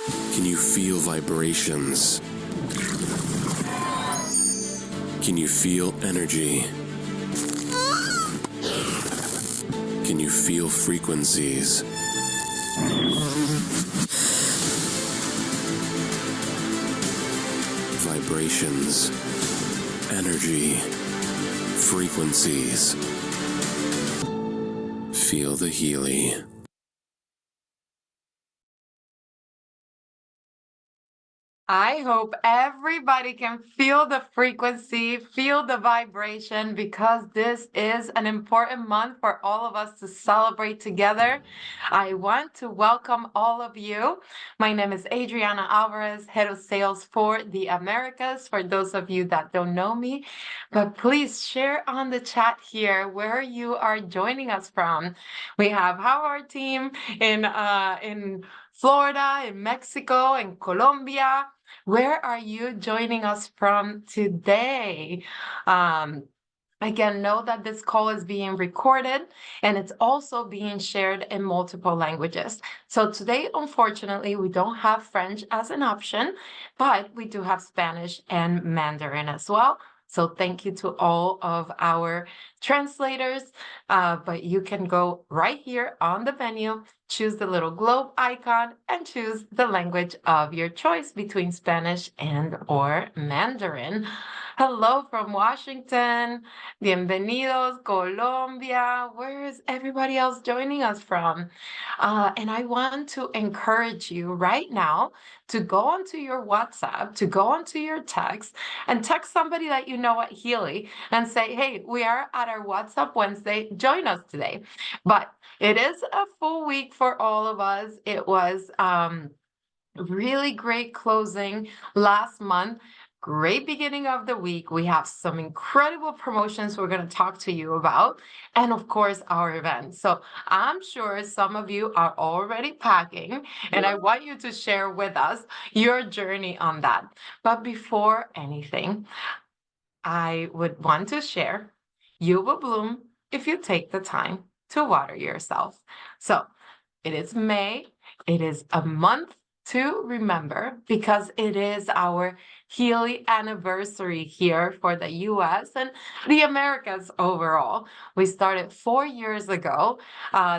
Can you feel vibrations? Can you feel energy? Can you feel frequencies? Vibrations, energy, frequencies. Feel the Healy. I hope everybody can feel the frequency, feel the vibration, because this is an important month for all of us to celebrate together. I want to welcome all of you. My name is Adriana Alvarez, Head of Sales for the Americas, for those of you that don't know me. But please share on the chat here where you are joining us from. We have our team in Florida, in Mexico, in Colombia. Where are you joining us from today? Again, know that this call is being recorded and it's also being shared in multiple languages. So today, unfortunately, we don't have French as an option, but we do have Spanish and Mandarin as well. So thank you to all of our translators, but you can go right here on the menu, choose the little globe icon, and choose the language of your choice between Spanish and or Mandarin. Hello from Washington. Bienvenidos, Colombia. Where is everybody else joining us from? And I want to encourage you right now to go onto your WhatsApp, to go onto your text, and text somebody that you know at Healy and say, hey, we are at our WhatsApp Wednesday. Join us today. But it is a full week for all of us. It was really great closing last month. Great beginning of the week. We have some incredible promotions we're going to talk to you about, and of course, our event. So I'm sure some of you are already packing, and I want you to share with us your journey on that. But before anything, I would want to share, you will bloom if you take the time to water yourself. So it is May. It is a month to remember because it is our Healy anniversary here for the US and the Americas overall. We started 4 years ago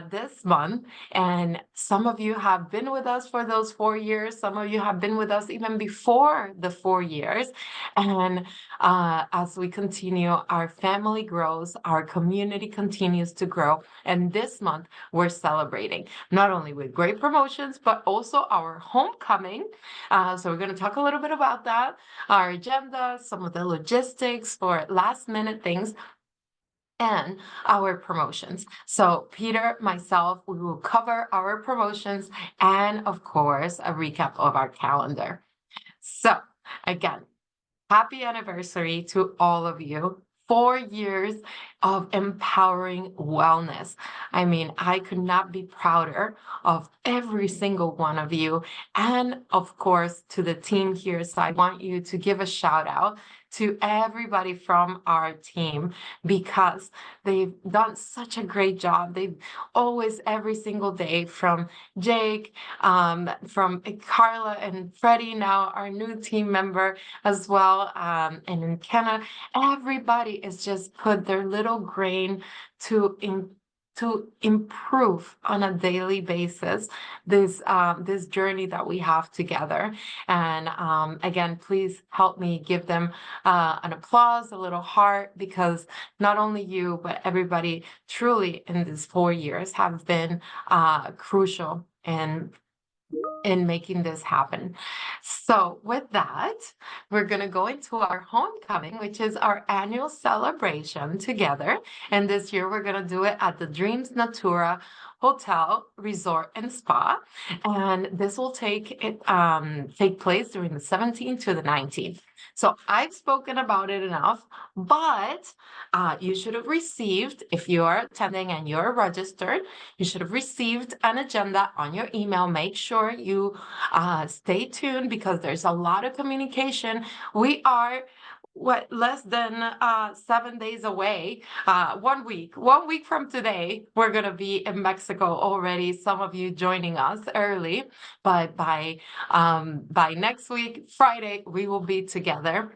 this month, and some of you have been with us for those 4 years. Some of you have been with us even before the 4 years. And as we continue, our family grows, our community continues to grow. And this month, we're celebrating not only with great promotions, but also our homecoming. So we're going to talk a little bit about that, our agenda, some of the logistics for last minute things, and our promotions. So Peter, myself, we will cover our promotions and of course, a recap of our calendar. So again, happy anniversary to all of you. 4 years of empowering wellness. I mean, I could not be prouder of every single one of you. And of course, to the team here. So I want you to give a shout out to everybody from our team because they've done such a great job. They've always, every single day, from Jake, from Carla and Freddie, now our new team member as well, and in Kenna, everybody is just put their little grain to improve on a daily basis this journey that we have together. And again, please help me give them an applause, a little heart, because not only you, but everybody truly in these 4 years have been crucial in making this happen. So with that, we're going to go into our homecoming, which is our annual celebration together. And this year we're going to do it at the Dreams Natura Hotel, Resort and Spa. And this will take place during the 17th to the 19th. So I've spoken about it enough, but you should have received, if you are attending and you're registered, you should have received an agenda on your email. Make sure you stay tuned because there's a lot of communication. We are less than 7 days away. 1 week from today, we're going to be in Mexico already. Some of you joining us early, but by next week, Friday, we will be together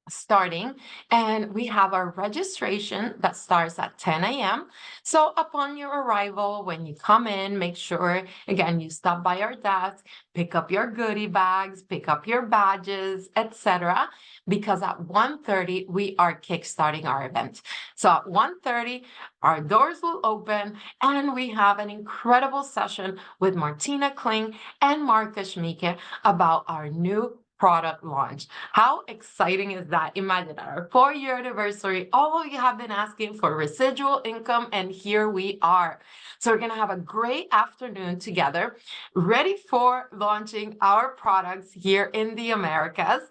starting, and we have our registration that starts at 10 a.m. So upon your arrival, when you come in, make sure, again, you stop by our desk, pick up your goodie bags, pick up your badges, etc. Because at 1:30, we are kickstarting our event. So at 1:30, our doors will open, and we have an incredible session with Martina Kling and Marka Schmieke about our new product launch. How exciting is that? Imagine our 4-year anniversary. All of you have been asking for residual income, and here we are. So we're going to have a great afternoon together, ready for launching our products here in the Americas.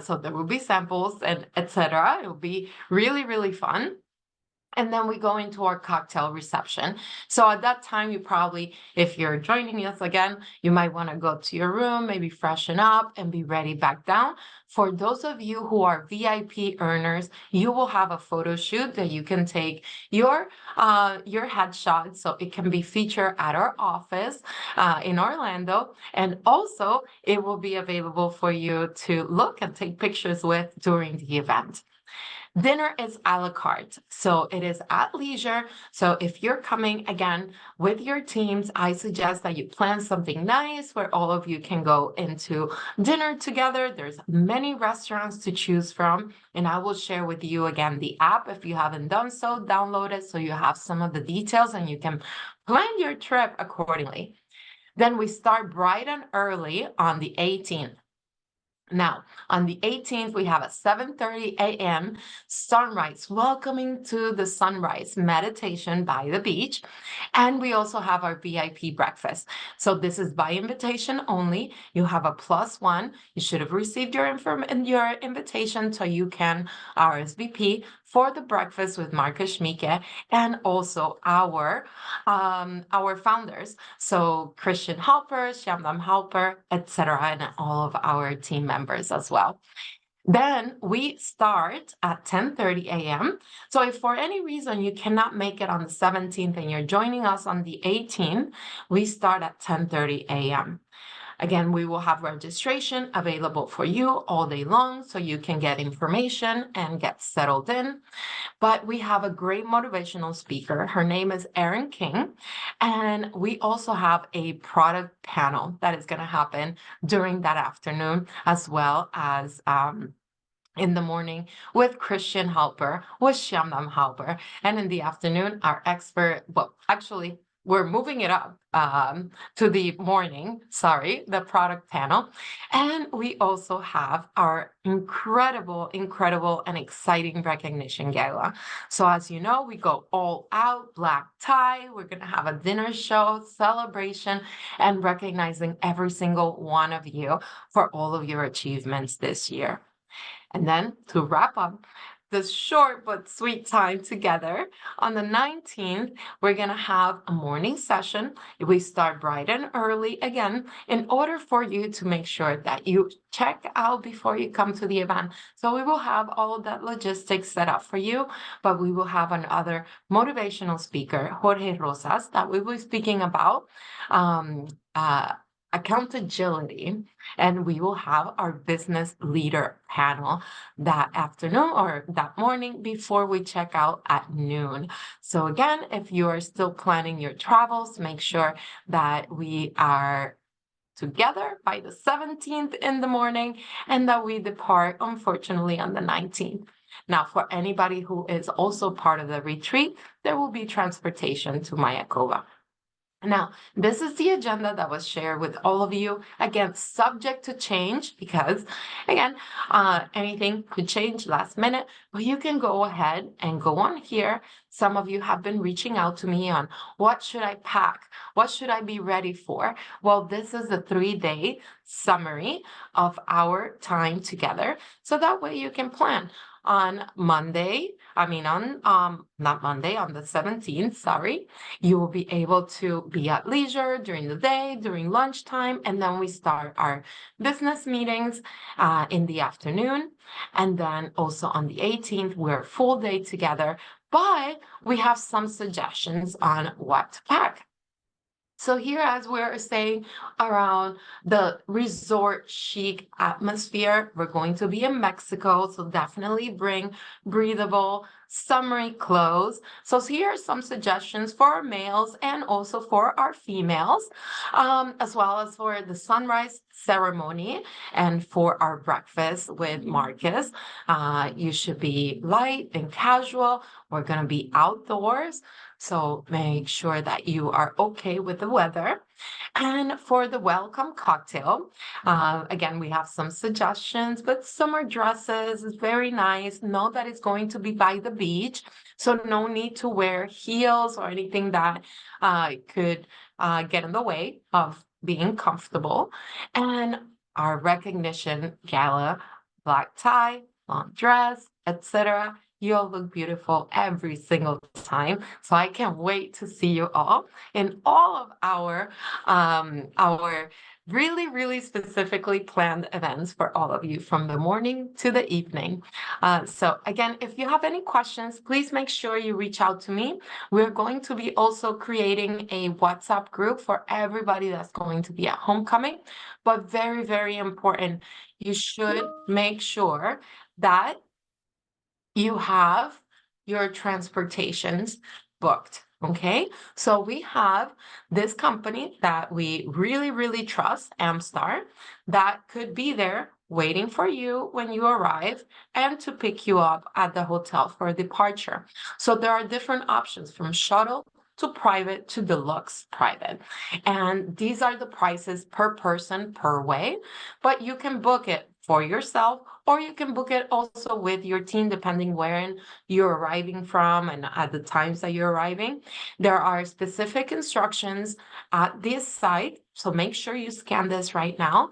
So there will be samples and etc. It will be really, really fun. And then we go into our cocktail reception. So at that time, you probably, if you're joining us again, you might want to go to your room, maybe freshen up and be ready back down. For those of you who are VIP earners, you will have a photo shoot that you can take your headshot, so it can be featured at our office in Orlando. And also, it will be available for you to look and take pictures with during the event. Dinner is a la carte, so it is at leisure. So if you're coming again with your teams, I suggest that you plan something nice where all of you can go into dinner together. There's many restaurants to choose from, and I will share with you again the app. If you haven't done so, download it so you have some of the details and you can plan your trip accordingly. Then we start bright and early on the 18th. Now, on the 18th, we have a 7:30 a.m. sunrise, welcoming to the sunrise meditation by the beach. And we also have our VIP breakfast. So this is by invitation only. You have a +1. You should have received your invitation so you can RSVP for the breakfast with Marka Schmieke and also our founders. So Christian Halper, Shamdam Halper, etc., and all of our team members as well. Then we start at 10:30 a.m. So if for any reason you cannot make it on the 17th and you're joining us on the 18th, we start at 10:30 a.m. Again, we will have registration available for you all day long so you can get information and get settled in. But we have a great motivational speaker. Her name is Erin King. And we also have a product panel that is going to happen during that afternoon, as well as in the morning with Christian Halper, with Shamdam Halper. And in the afternoon, our expert, well, actually, we're moving it up to the morning, the product panel. And we also have our incredible and exciting recognition gala. So as you know, we go all out, black tie. We're going to have a dinner show, celebration, and recognizing every single one of you for all of your achievements this year. And then to wrap up this short but sweet time together, on the 19th, we're going to have a morning session. We start bright and early again in order for you to make sure that you check out before you come to the event. So we will have all of that logistics set up for you, but we will have another motivational speaker, Jorge Rosas, that we will be speaking about accountability, and we will have our business leader panel that afternoon or that morning before we check out at noon. So again, if you are still planning your travels, make sure that we are together by the 17th in the morning and that we depart, unfortunately, on the 19th. Now, for anybody who is also part of the retreat, there will be transportation to Mayakoba. Now, this is the agenda that was shared with all of you. Again, subject to change because, again, anything could change last minute, but you can go ahead and go on here. Some of you have been reaching out to me on what should I pack? What should I be ready for? Well, this is a 3-day summary of our time together. So that way you can plan. on Monday, not Monday, on the 17th, sorry, you will be able to be at leisure during the day, during lunchtime, and then we start our business meetings in the afternoon. And then also on the 18th, we're full day together, but we have some suggestions on what to pack. So here, as we're saying, around the resort chic atmosphere, we're going to be in Mexico, so definitely bring breathable, summery clothes. So here are some suggestions for our males and also for our females, as well as for the sunrise ceremony and for our breakfast with Marcus. You should be light and casual. We're going to be outdoors. So make sure that you are okay with the weather. And for the welcome cocktail, again, we have some suggestions, but summer dresses is very nice. Know that it's going to be by the beach, so no need to wear heels or anything that could get in the way of being comfortable. And our recognition gala, black tie, long dress, etc. You all look beautiful every single time. So I can't wait to see you all in all of our really, really specifically planned events for all of you from the morning to the evening. So again, if you have any questions, please make sure you reach out to me. We're going to be also creating a WhatsApp group for everybody that's going to be at homecoming. But very, very important, you should make sure that you have your transportations booked, okay? So we have this company that we really, really trust, AMSTAR, that could be there waiting for you when you arrive and to pick you up at the hotel for departure. So there are different options from shuttle to private to deluxe private. And these are the prices per person per way, but you can book it for yourself, or you can book it also with your team, depending where you're arriving from and at the times that you're arriving. There are specific instructions at this site, so make sure you scan this right now.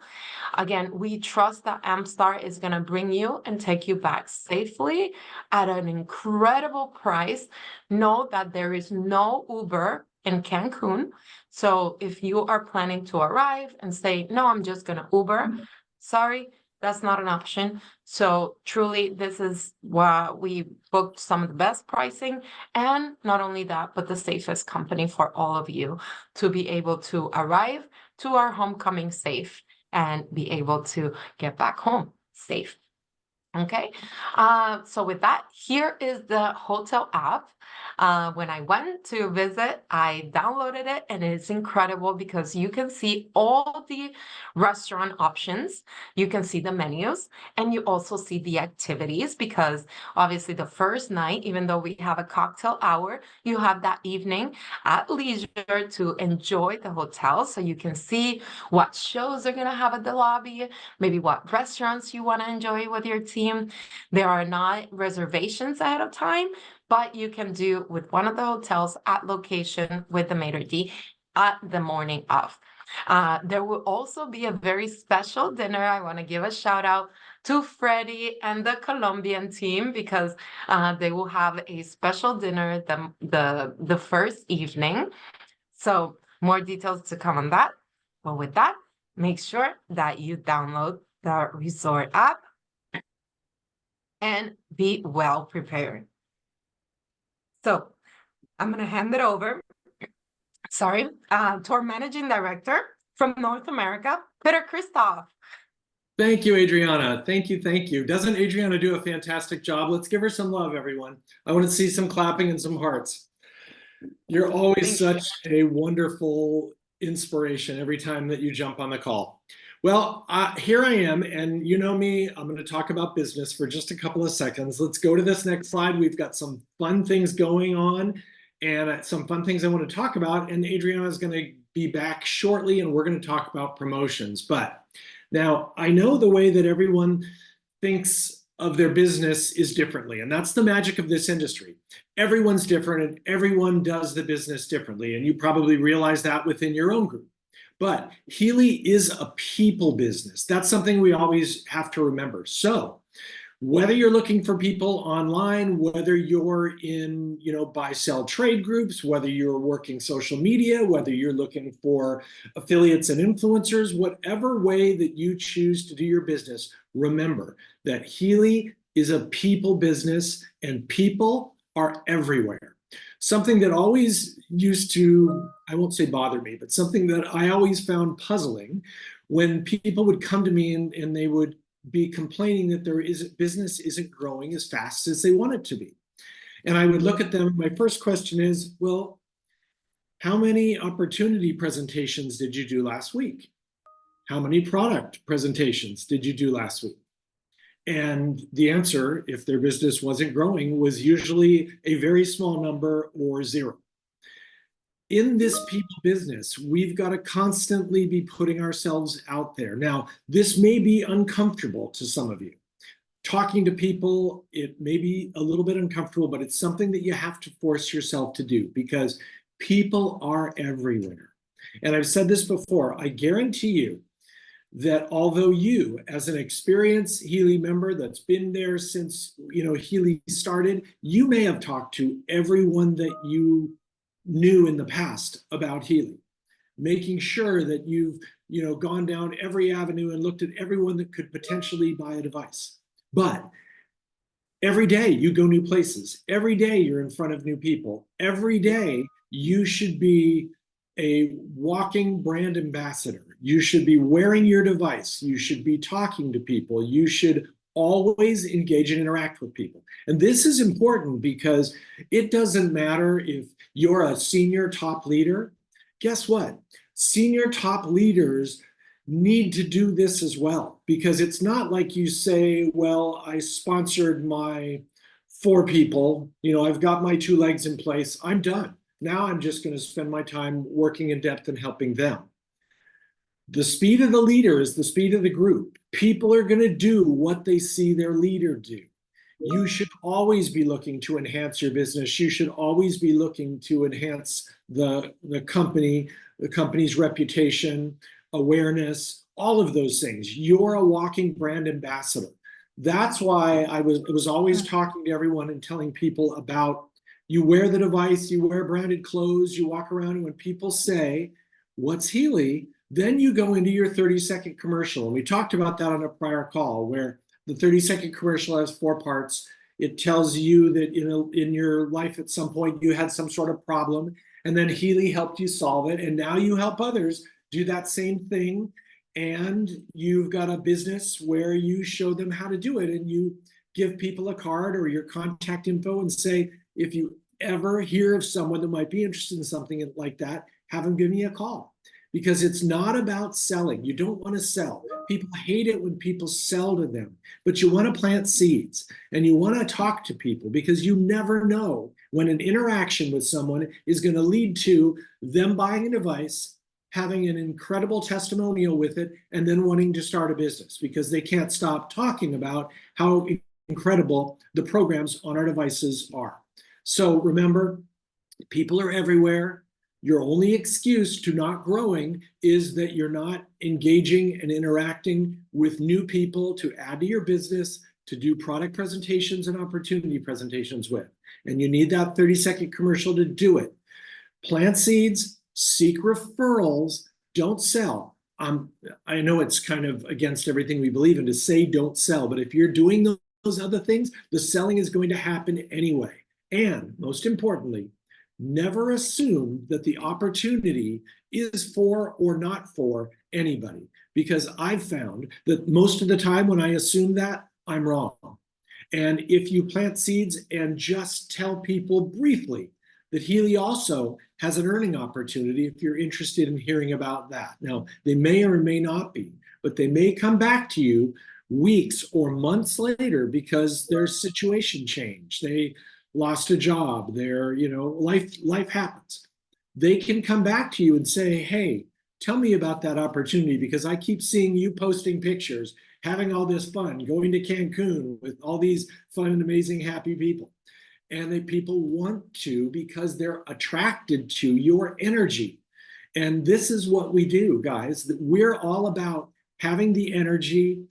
Again, we trust that AMSTAR is going to bring you and take you back safely at an incredible price. Know that there is no Uber in Cancun. So if you are planning to arrive and say, no, I'm just going to Uber, sorry, that's not an option. So truly, this is why we booked some of the best pricing, and not only that, but the safest company for all of you to be able to arrive to our homecoming safe and be able to get back home safe. Okay, so with that, here is the hotel app. When I went to visit, I downloaded it, and it's incredible because you can see all the restaurant options, you can see the menus, and you also see the activities, because obviously the first night, even though we have a cocktail hour, you have that evening at leisure to enjoy the hotel. So you can see what shows they're going to have at the lobby, maybe what restaurants you want to enjoy with your team. There are not reservations ahead of time, but you can do with one of the hotels at location with the maitre d' at the morning of. There will also be a very special dinner. I want to give a shout out to Freddie and the Colombian team, because they will have a special dinner the first evening. So more details to come on that. But with that, make sure that you download the resort app and be well prepared. So I'm going to hand it over, to our managing director from North America, Peter Christoff. Thank you, Adriana. Thank you, thank you. Doesn't Adriana do a fantastic job? Let's give her some love, everyone. I want to see some clapping and some hearts. You're always such a wonderful inspiration every time that you jump on the call. Well, here I am, and you know me, I'm going to talk about business for just a couple of seconds. Let's go to this next slide. We've got some fun things going on and some fun things I want to talk about, and Adriana is going to be back shortly, and we're going to talk about promotions. But now, I know the way that everyone thinks of their business is differently, and that's the magic of this industry. Everyone's different, and everyone does the business differently, and you probably realize that within your own group. But Healy is a people business. That's something we always have to remember. So Whether you're looking for people online, whether you're in, buy-sell trade groups, whether you're working social media, whether you're looking for affiliates and influencers, whatever way that you choose to do your business, remember that Healy is a people business and people are everywhere. Something that always used to, I won't say bother me, but something that I always found puzzling when people would come to me and they would be complaining that business isn't growing as fast as they want it to be. And I would look at them, my first question is, well, how many opportunity presentations did you do last week? How many product presentations did you do last week? And the answer, if their business wasn't growing, was usually a very small number or zero. In this people business, we've got to constantly be putting ourselves out there. Now, this may be uncomfortable to some of you. Talking to people, it may be a little bit uncomfortable, but it's something that you have to force yourself to do because people are everywhere. And I've said this before, I guarantee you that although you, as an experienced Healy member that's been there since Healy started, you may have talked to everyone that you knew in the past about Healy, making sure that you've gone down every avenue and looked at everyone that could potentially buy a device. But every day you go new places. Every day you're in front of new people. Every day you should be a walking brand ambassador. You should be wearing your device. You should be talking to people. You should always engage and interact with people. And this is important because it doesn't matter if you're a senior top leader. Guess what? Senior top leaders need to do this as well, because it's not like you say, well, I sponsored my 4 people, I've got my 2 legs in place, I'm done. Now I'm just going to spend my time working in depth and helping them. The speed of the leader is the speed of the group. People are going to do what they see their leader do. You should always be looking to enhance your business. You should always be looking to enhance the company's reputation, awareness, all of those things. You're a walking brand ambassador. That's why I was always talking to everyone and telling people about, you wear the device, you wear branded clothes, you walk around, and when people say, what's Healy? Then you go into your 30-second commercial. And we talked about that on a prior call, where the 30-second commercial has 4 parts. It tells you that in your life at some point you had some sort of problem, and then Healy helped you solve it, and now you help others do that same thing, and you've got a business where you show them how to do it, and you give people a card or your contact info and say, if you ever hear of someone that might be interested in something like that, have them give me a call. Because it's not about selling. You don't want to sell. People hate it when people sell to them, but you want to plant seeds and you want to talk to people, because you never know when an interaction with someone is going to lead to them buying a device, having an incredible testimonial with it, and then wanting to start a business because they can't stop talking about how incredible the programs on our devices are. So remember, people are everywhere. Your only excuse to not growing is that you're not engaging and interacting with new people to add to your business, to do product presentations and opportunity presentations with. And you need that 30-second commercial to do it. Plant seeds, seek referrals, don't sell. I know it's kind of against everything we believe in to say don't sell, but if you're doing those other things, the selling is going to happen anyway. And most importantly, never assume that the opportunity is for or not for anybody, because I've found that most of the time when I assume that, I'm wrong. And if you plant seeds and just tell people briefly that Healy also has an earning opportunity, if you're interested in hearing about that. Now, they may or may not be, but they may come back to you weeks or months later because their situation changed. They lost a job, life happens. They can come back to you and say, hey, tell me about that opportunity, because I keep seeing you posting pictures, having all this fun, going to Cancun with all these fun and amazing, happy people. And people want to because they're attracted to your energy. And this is what we do, guys. We're all about having the energy,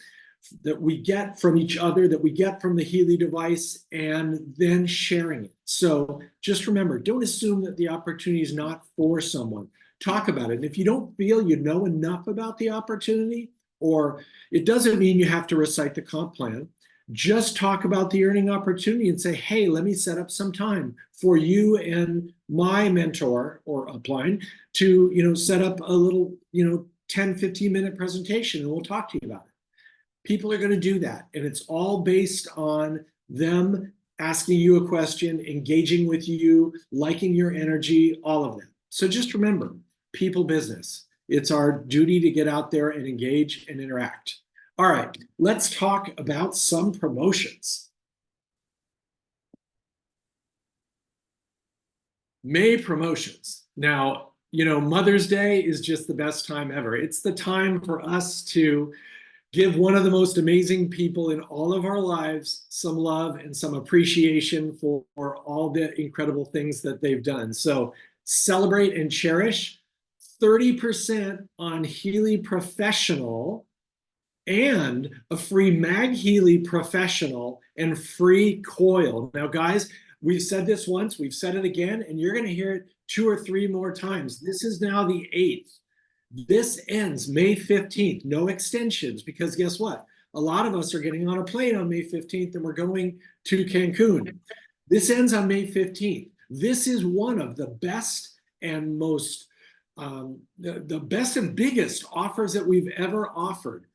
that we get from each other, that we get from the Healy device, and then sharing it. So just remember, don't assume that the opportunity is not for someone. Talk about it. And if you don't feel you know enough about the opportunity, or it doesn't mean you have to recite the comp plan, just talk about the earning opportunity and say, hey, let me set up some time for you and my mentor or upline to set up a little 10, 15-minute presentation, and we'll talk to you about it. People are going to do that, and it's all based on them asking you a question, engaging with you, liking your energy, all of that. So just remember, people business. It's our duty to get out there and engage and interact. All right, let's talk about some promotions. May promotions. Now, Mother's Day is just the best time ever. It's the time for us to give one of the most amazing people in all of our lives some love and some appreciation for all the incredible things that they've done. So celebrate and cherish. 30% on Healy Professional and a free MagHealy Professional and free Coil. Now, guys, we've said this once, we've said it again, and you're going to hear it 2 or 3 more times. This is now the 8th. This ends May 15th, no extensions, because guess what? A lot of us are getting on a plane on May 15th and we're going to Cancun. This ends on May 15th. This is one of the best and most, the best and biggest offers that we've ever offered.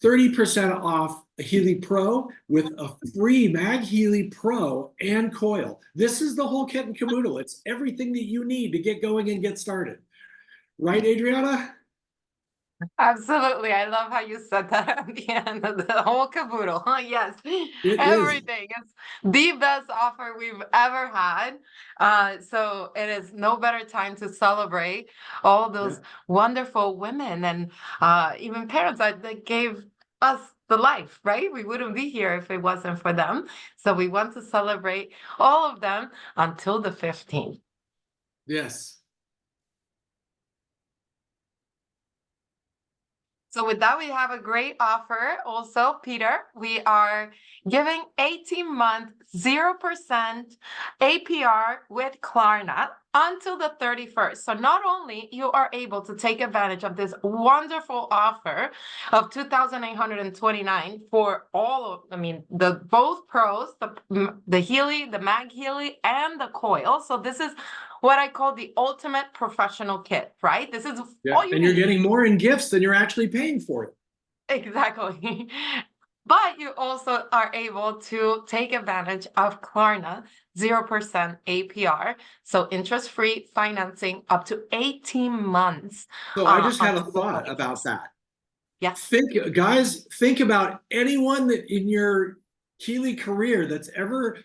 30% off a Healy Pro with a free MagHealy Pro and Coil. This is the whole kit and caboodle. It's everything that you need to get going and get started. Right, Adriana? Absolutely. I love how you said that at the end of the whole caboodle. Yes, everything. It's the best offer we've ever had. So it is no better time to celebrate all those wonderful women and even parents that gave us the life, right? We wouldn't be here if it wasn't for them. So we want to celebrate all of them until the 15th. Yes. So with that, we have a great offer also, Peter. We are giving 18-month 0% APR with Klarna until the 31st. So not only you are able to take advantage of this wonderful offer of $2,829 for all of, the both pros, the Healy, the MagHealy, and the Coil. So this is what I call the ultimate professional kit, right? This is all you need. You're getting more in gifts than you're actually paying for it. Exactly. But you also are able to take advantage of Klarna 0% APR, so interest-free financing up to 18 months. So I just had a thought about that. Yeah. Think about anyone that in your Healy career that's ever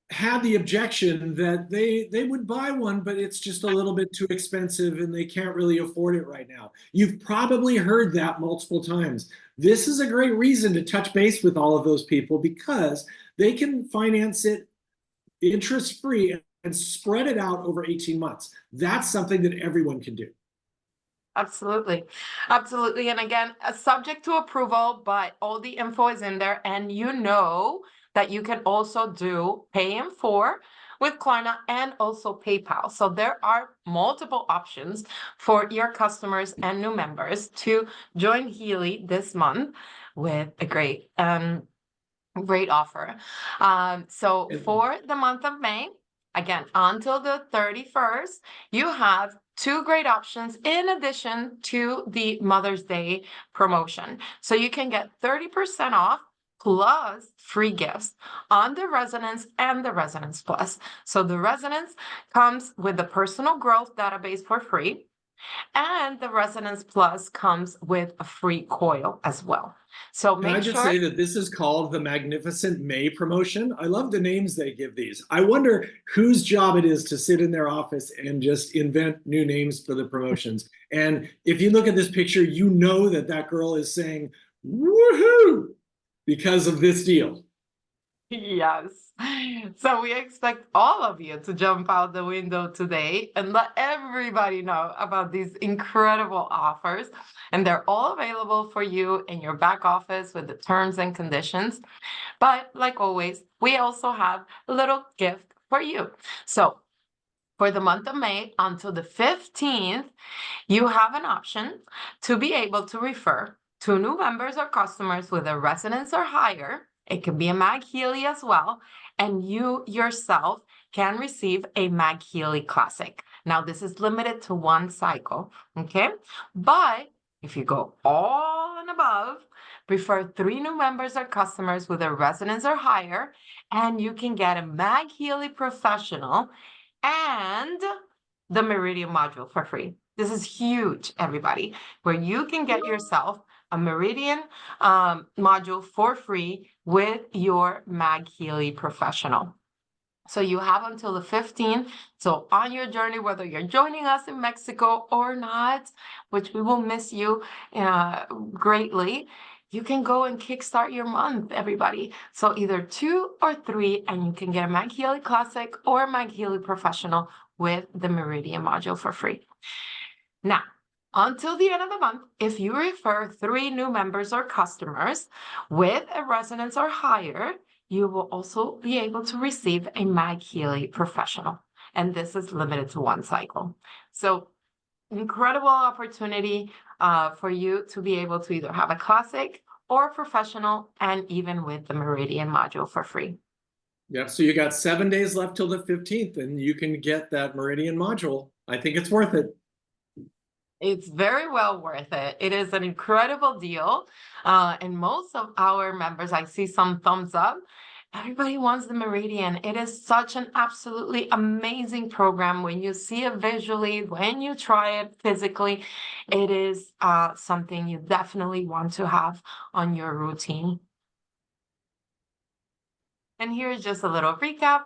had the objection that they would buy one, but it's just a little bit too expensive and they can't really afford it right now. You've probably heard that multiple times. This is a great reason to touch base with all of those people because they can finance it interest-free and spread it out over 18 months. That's something that everyone can do. Absolutely. Absolutely. And again, subject to approval, but all the info is in there. And that you can also do pay in 4 with Klarna and also PayPal. So there are multiple options for your customers and new members to join Healy this month with a great offer. So for the month of May, again, until the 31st, you have 2 great options in addition to the Mother's Day promotion. So you can get 30% off plus free gifts on the Resonance and the Resonance Plus. So the Resonance comes with the personal growth database for free, and the Resonance Plus comes with a free Coil as well. So Can I just say that this is called the Magnificent May promotion? I love the names they give these. I wonder whose job it is to sit in their office and just invent new names for the promotions. And if you look at this picture, you know that girl is saying, woohoo, because of this deal. Yes. So we expect all of you to jump out the window today and let everybody know about these incredible offers. And they're all available for you in your back office with the terms and conditions. But like always, we also have a little gift for you. So for the month of May until the 15th, you have an option to be able to refer to new members or customers with a residence or higher. It can be a MagHealy as well. And you yourself can receive a MagHealy Classic. Now, this is limited to one cycle, okay? But if you go all and above, refer 3 new members or customers with a residence or higher, and you can get a MagHealy Professional and the Meridian module for free. This is huge, everybody, where you can get yourself a Meridian module for free with your MagHealy Professional. So you have until the 15th. So on your journey, whether you're joining us in Mexico or not, which we will miss you greatly, you can go and kickstart your month, everybody. So either 2 or 3, and you can get a MagHealy Classic or a MagHealy Professional with the Meridian module for free. Now, until the end of the month, if you refer 3 new members or customers with a residence or higher, you will also be able to receive a MagHealy Professional. And this is limited to 1 cycle. So incredible opportunity for you to be able to either have a classic or a professional, and even with the Meridian module for free. Yep, so you got 7 days left till the 15th, and you can get that Meridian module. I think it's worth it. It's very well worth it. It is an incredible deal. And most of our members, I see some thumbs up. Everybody wants the Meridian. It is such an absolutely amazing program. When you see it visually, when you try it physically, it is something you definitely want to have on your routine. And here's just a little recap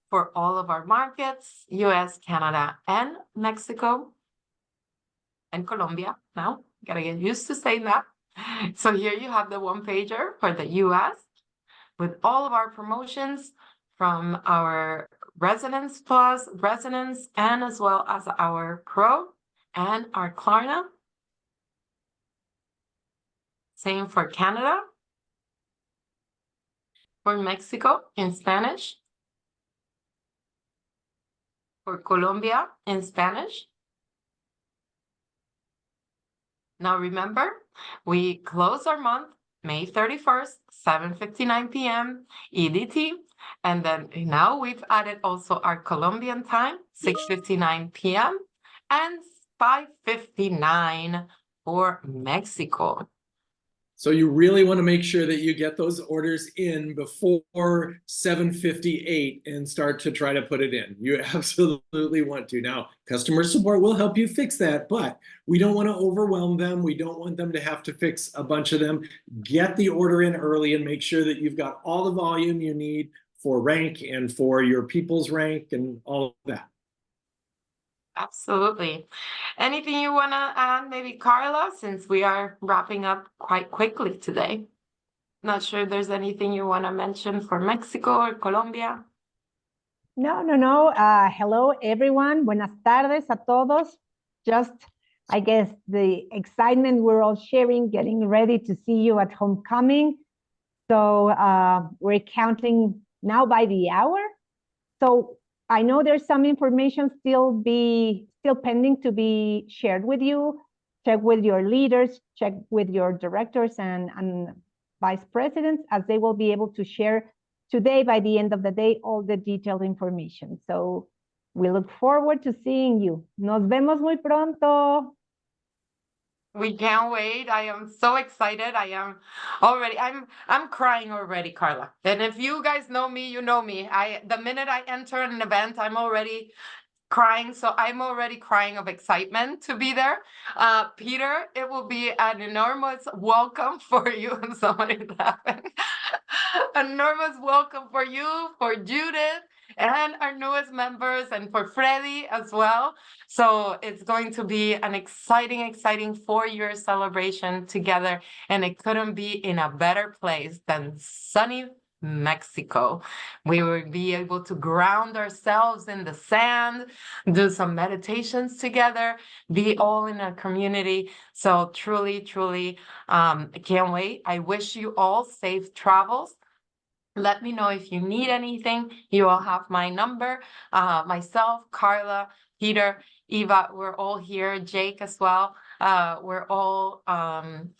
for all of our markets: US, Canada, and Mexico, and Colombia. Now, gotta get used to saying that. So here you have the 1-pager for the US with all of our promotions from our Residence Plus, Residence, and as well as our Pro and our Klarna. Same for Canada. For Mexico in Spanish. For Colombia in Spanish. Now remember, we close our month May 31st, 7:59 p.m. EDT. And then now we've added also our Colombian time, 6:59 p.m. and 5:59 for Mexico. So you really want to make sure that you get those orders in before 7:58 and start to try to put it in. You absolutely want to. Now, customer support will help you fix that, but we don't want to overwhelm them. We don't want them to have to fix a bunch of them. Get the order in early and make sure that you've got all the volume you need for rank and for your people's rank and all of that. Absolutely. Anything you want to add, maybe Carla, since we are wrapping up quite quickly today? Not sure if there's anything you want to mention for Mexico or Colombia. No. Hello, everyone. Buenas tardes a todos. Just, I guess, the excitement we're all sharing, getting ready to see you at homecoming. So we're counting now by the hour. So I know there's some information still pending to be shared with you. Check with your leaders, check with your directors and vice presidents, as they will be able to share today, by the end of the day, all the detailed information. So we look forward to seeing you. Nos vemos muy pronto. We can't wait. I am so excited. I'm crying already, Carla. And if you guys know me, you know me. The minute I enter an event, I'm already crying. So I'm already crying of excitement to be there. Peter, it will be an enormous welcome for you. And somebody's laughing. Enormous welcome for you, for Judith, and our newest members, and for Freddie as well. So it's going to be an exciting 4-year celebration together. And it couldn't be in a better place than sunny Mexico. We will be able to ground ourselves in the sand, do some meditations together, be all in a community. So truly, truly, I can't wait. I wish you all safe travels. Let me know if you need anything. You all have my number. Myself, Carla, Peter, Eva, we're all here. Jake as well. We're all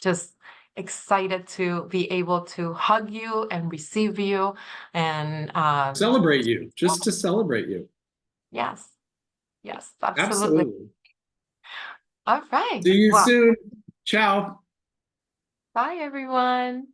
just excited to be able to hug you and receive you and Celebrate you, just to celebrate you. yes, yes, absolutely. Absolutely. All right. See you Well, soon. Ciao. bye everyone.